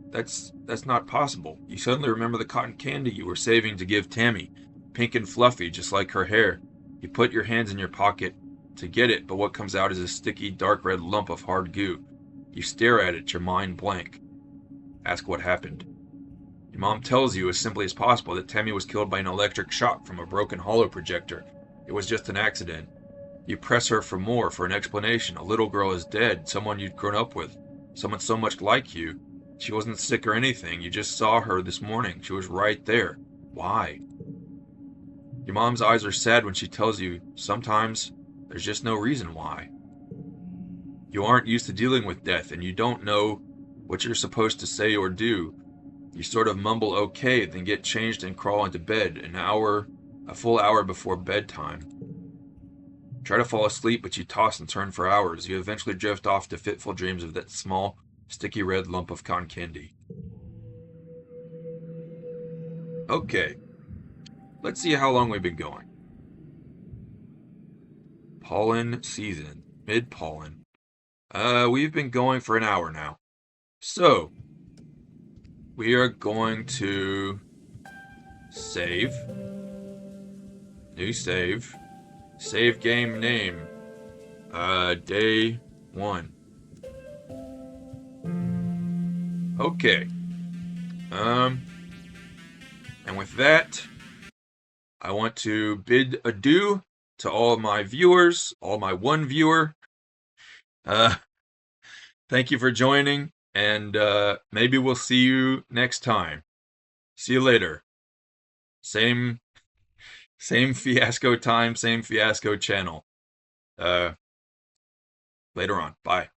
That's not possible. You suddenly remember the cotton candy you were saving to give Tammy, pink and fluffy, just like her hair. You put your hands in your pocket to get it, but what comes out is a sticky, dark red lump of hard goo. You stare at it, your mind blank. Ask what happened. Your mom tells you as simply as possible that Tammy was killed by an electric shock from a broken holo projector. It was just an accident. You press her for more, for an explanation. A little girl is dead, someone you'd grown up with, someone so much like you. She wasn't sick or anything. You just saw her this morning. She was right there. Why? Your mom's eyes are sad when she tells you sometimes there's just no reason why. You aren't used to dealing with death, and you don't know what you're supposed to say or do. You sort of mumble okay, then get changed and crawl into bed a full hour before bedtime. Try to fall asleep, but you toss and turn for hours. You eventually drift off to fitful dreams of that small, sticky red lump of cotton candy. Okay, let's see how long we've been going. Pollen season, mid-pollen. We've been going for an hour now. So, we are going to save. New save. Save game name. Day 1. Okay. And with that, I want to bid adieu to all my viewers, all my one viewer. Thank you for joining, and maybe we'll see you next time. See you later. Same Fiasco time, same Fiasco channel. Later on. Bye.